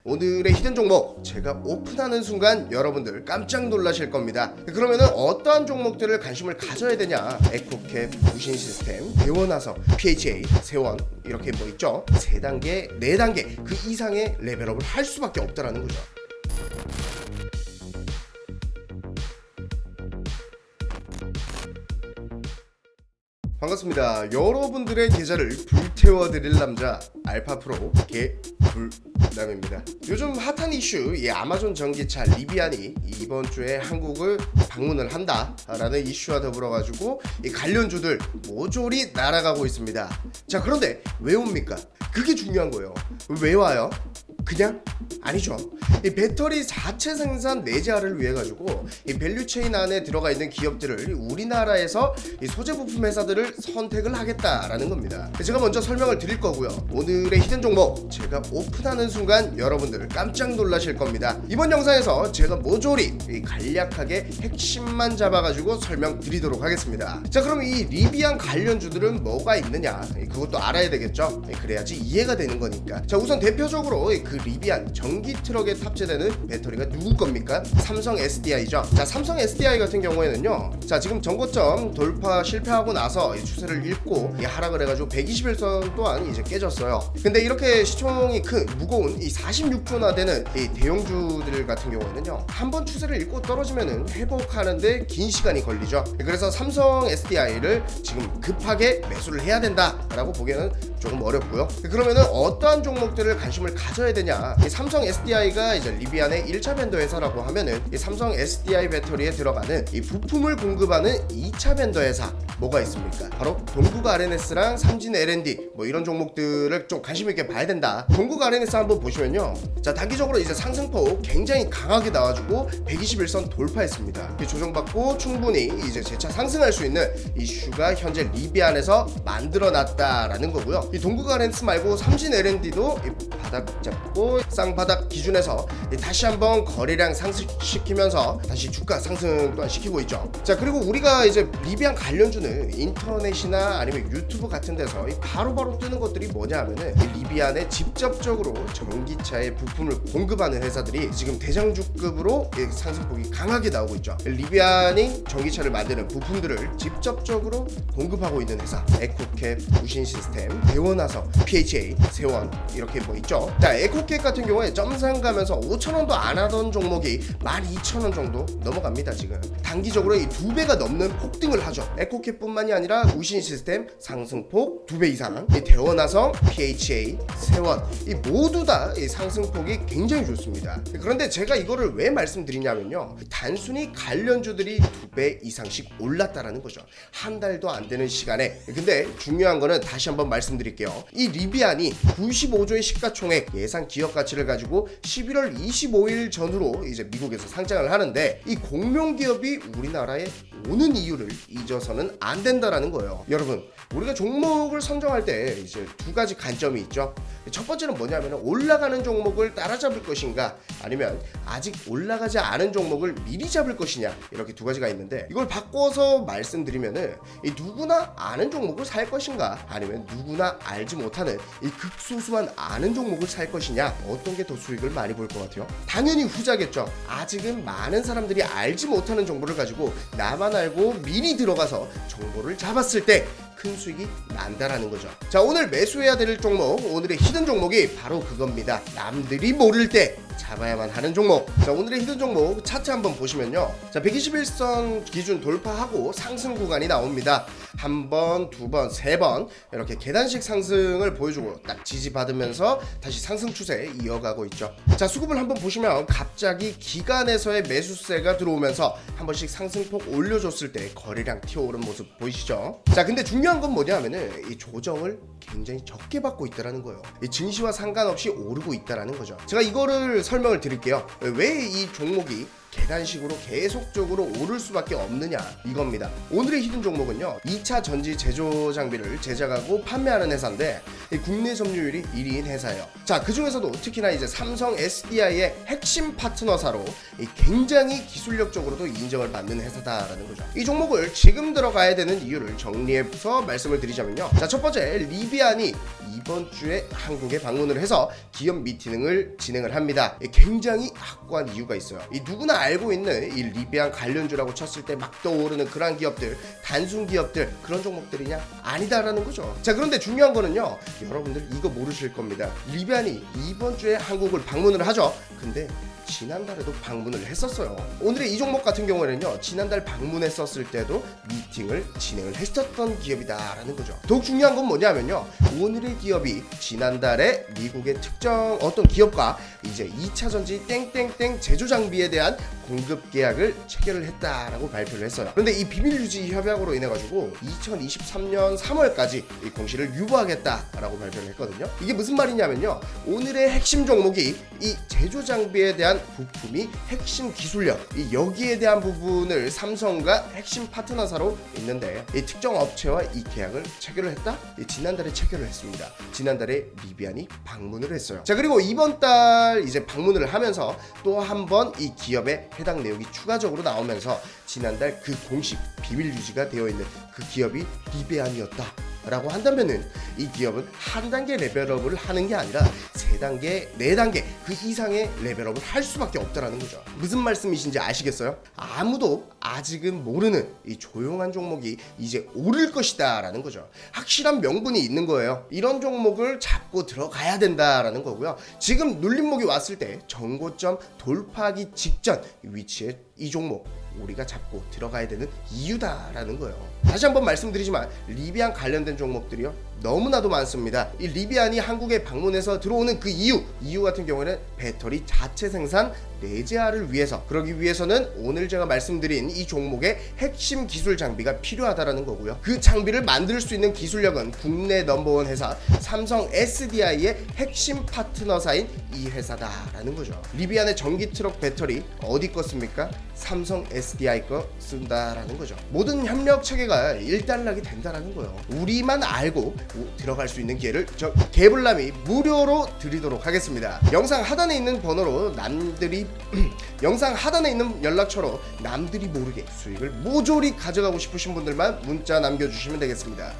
오늘의 히든 종목 제가 오픈하는 순간 여러분들 깜짝 놀라실 겁니다. 그러면은 어떠한 종목들을 관심을 가져야 되냐? 에코캡, 무신 시스템, 대원화성, PHA, 세원 이렇게 뭐 있죠? 3단계, 4단계 그 이상의 레벨업을 할 수밖에 없다라는 거죠. 반갑습니다. 여러분들의 계좌를 불태워드릴 남자 알파프로 개불남입니다. 요즘 핫한 이슈 이 아마존 전기차 리비안이 이번 주에 한국을 방문을 한다라는 이슈와 더불어 가지고 이 관련주들 모조리 날아가고 있습니다. 자, 그런데 왜 옵니까? 그게 중요한 거예요. 왜 와요? 그냥? 아니죠. 이 배터리 자체 생산 내재화를 위해 가지고 이 밸류체인 안에 들어가 있는 기업들을 우리나라에서 이 소재 부품 회사들을 선택을 하겠다라는 겁니다. 제가 먼저 설명을 드릴 거고요. 오늘의 히든 종목 제가 오픈하는 순간 여러분들 깜짝 놀라실 겁니다. 이번 영상에서 제가 모조리 간략하게 핵심만 잡아가지고 설명드리도록 하겠습니다. 자, 그럼 이 리비안 관련주들은 뭐가 있느냐? 그것도 알아야 되겠죠. 그래야지 이해가 되는 거니까. 자, 우선 대표적으로 그 리비안 전기 트럭에 탑재되는 배터리가 누구 겁니까? 삼성 SDI죠. 자, 삼성 SDI 같은 경우에는요, 자, 지금 전고점 돌파 실패하고 나서 이 추세를 읽고 하락을 해가지고 121선 또한 이제 깨졌어요. 근데 이렇게 시총이 큰 무거운 이 46조나 되는 이 대형주들 같은 경우에는요, 한번 추세를 읽고 떨어지면은 회복하는데 긴 시간이 걸리죠. 그래서 삼성 SDI를 지금 급하게 매수를 해야 된다라고 보기에는 조금 어렵고요. 그러면은 어떠한 종목들을 관심을 가져야 되냐? 이 삼성 SDI가 이제 리비안의 1차 벤더 회사라고 하면은 이 삼성 SDI 배터리에 들어가는 이 부품을 공급하는 2차 벤더 회사 뭐가 있습니까? 바로 동국 RNS랑 삼진 L&D 뭐 이런 종목들을 좀 관심 있게 봐야 된다. 동국 RNS 한번 보시면요, 자, 단기적으로 이제 상승폭 굉장히 강하게 나와주고 121선 돌파했습니다. 조정받고 충분히 이제 재차 상승할 수 있는 이슈가 현재 리비안에서 만들어놨다라는 거고요. 이 동국 RNS 말고 삼진 L&D도 바닥 잡고 쌍바닥 기준에서 다시 한번 거래량 상승시키면서 다시 주가 상승 또한 시키고 있죠. 자, 그리고 우리가 이제 리비안 관련주는 인터넷이나 아니면 유튜브 같은 데서 바로바로 뜨는 것들이 뭐냐 하면은 리비안에 직접적으로 전기차의 부품을 공급하는 회사들이 지금 대장주급으로 상승폭이 강하게 나오고 있죠. 리비안이 전기차를 만드는 부품들을 직접적으로 공급하고 있는 회사, 에코캡, 무신 시스템, 대원화성, PHA, 세원 이렇게 뭐 있죠. 자, 에코캡 같은 경우에 점상 가면서 5,000원도 안 하던 종목이 12,000원 정도 넘어갑니다. 지금 단기적으로 이 2배가 넘는 폭등을 하죠. 에코캡뿐만이 아니라 무신 시스템 상승폭 2배 이상, 이 대원화성, PHA, 세원 이 모두 다 이 상승폭이 굉장히 좋습니다. 그런데 제가 이거를 왜 말씀드리냐면요, 단순히 관련주들이 2배 이상씩 올랐다라는 거죠. 한 달도 안 되는 시간에. 근데 중요한 거는 다시 한번 말씀드릴게요. 이 리비안이 95조의 시가총액 예상 기업 가치를 가지고 11월 25일 전후로 이제 미국에서 상장을 하는데, 이 공룡 기업이 우리나라에 오는 이유를 잊어서는 안 된다라는 거예요. 여러분, 우리가 종목을 선정할 때 이제 두 가지 관점이 있죠. 첫 번째는 뭐냐면 올라가는 종목을 따라잡을 것인가, 아니면 아직 올라가지 않은 종목을 미리 잡을 것이냐, 이렇게 두 가지가 있는데, 이걸 바꿔서 말씀드리면은 이 누구나 아는 종목을 살 것인가, 아니면 누구나 알지 못하는 이 극소수만 아는 종목을 살 것이냐, 어떤 게 더 수익을 많이 볼 것 같아요? 당연히 후자겠죠. 아직은 많은 사람들이 알지 못하는 정보를 가지고 나만 알고 미리 들어가서 정보를 잡았을 때 큰 수익이 난다라는 거죠. 자, 오늘 매수해야 될 종목, 오늘의 히든 종목이 바로 그겁니다. 남들이 모를 때 잡아야만 하는 종목. 자, 오늘의 히든 종목 차트 한번 보시면요, 자, 121선 기준 돌파하고 상승 구간이 나옵니다. 한 번, 두 번, 세 번 이렇게 계단식 상승을 보여주고 딱 지지받으면서 다시 상승 추세 이어가고 있죠. 자, 수급을 한번 보시면 갑자기 기간에서의 매수세가 들어오면서 한 번씩 상승폭 올려줬을 때 거래량 튀어오른 모습 보이시죠? 자, 근데 중요한 건 뭐냐 하면은 이 조정을 굉장히 적게 받고 있다라는 거예요. 이 증시와 상관없이 오르고 있다라는 거죠. 제가 이거를 설명을 드릴게요. 왜 이 종목이 계단식으로 계속적으로 오를 수밖에 없느냐 이겁니다. 오늘의 히든 종목은요, 2차 전지 제조 장비를 제작하고 판매하는 회사인데 국내 점유율이 1위인 회사예요. 자, 그 중에서도 특히나 이제 삼성 SDI의 핵심 파트너사로 굉장히 기술력적으로도 인정을 받는 회사다라는 거죠. 이 종목을 지금 들어가야 되는 이유를 정리해서 말씀을 드리자면요, 자, 첫 번째, 리비안이 이번 주에 한국에 방문을 해서 기업 미팅을 진행을 합니다. 굉장히 확고한 이유가 있어요. 이 누구나 알고 있는 이 리비안 관련주라고 쳤을 때 막 떠오르는 그러한 기업들, 단순 기업들, 그런 종목들이냐? 아니다라는 거죠. 자, 그런데 중요한 거는요, 여러분들 이거 모르실 겁니다. 리비안이 이번 주에 한국을 방문을 하죠. 근데 지난달에도 방문을 했었어요. 오늘의 이 종목 같은 경우에는요, 지난달 방문했었을 때도 미팅을 진행을 했었던 기업이다라는 거죠. 더욱 중요한 건 뭐냐면요, 오늘의 기업이 지난달에 미국의 특정 어떤 기업과 이제 2차 전지 땡땡땡 제조 장비에 대한 공급 계약을 체결을 했다라고 발표를 했어요. 그런데 이 비밀 유지 협약으로 인해 가지고 2023년 3월까지 이 공시를 유보하겠다라고 발표를 했거든요. 이게 무슨 말이냐면요, 오늘의 핵심 종목이 이 제조 장비에 대한 부품이 핵심 기술력, 이 여기에 대한 부분을 삼성과 핵심 파트너사로 있는데 이 특정 업체와 이 계약을 체결을 했다? 지난달에 체결을 했습니다. 지난달에 리비안이 방문을 했어요. 자, 그리고 이번 달 이제 방문을 하면서 또 한 번 이 기업의 해당 내용이 추가적으로 나오면서 지난달 그 공식 비밀 유지가 되어 있는 그 기업이 리비안이었다 라고 한다면은 이 기업은 한 단계 레벨업을 하는 게 아니라 3단계, 4단계 그 이상의 레벨업을 할 수밖에 없다라는 거죠. 무슨 말씀이신지 아시겠어요? 아무도 아직은 모르는 이 조용한 종목이 이제 오를 것이다 라는 거죠. 확실한 명분이 있는 거예요. 이런 종목을 잡고 들어가야 된다라는 거고요. 지금 눌림목이 왔을 때 정고점 돌파하기 직전 위치에 이 종목 우리가 잡고 들어가야 되는 이유다라는 거예요. 다시 한번 말씀드리지만 리비안 관련된 종목들이요, 너무나도 많습니다. 이 리비안이 한국에 방문해서 들어오는 그 이유 같은 경우에는 배터리 자체 생산 내재화를 위해서, 그러기 위해서는 오늘 제가 말씀드린 이 종목의 핵심 기술 장비가 필요하다라는 거고요. 그 장비를 만들 수 있는 기술력은 국내 넘버원 회사 삼성 SDI의 핵심 파트너사인 이 회사다라는 거죠. 리비안의 전기 트럭 배터리 어디 거 씁니까? 삼성 SDI 거 쓴다라는 거죠. 모든 협력 체계가 일단락이 된다라는 거예요. 우리만 알고 들어갈 수 있는 기회를 저 개불남이 무료로 드리도록 하겠습니다. 영상 하단에 있는 번호로 영상 하단에 있는 연락처로 남들이 모르게 수익을 모조리 가져가고 싶으신 분들만 문자 남겨주시면 되겠습니다.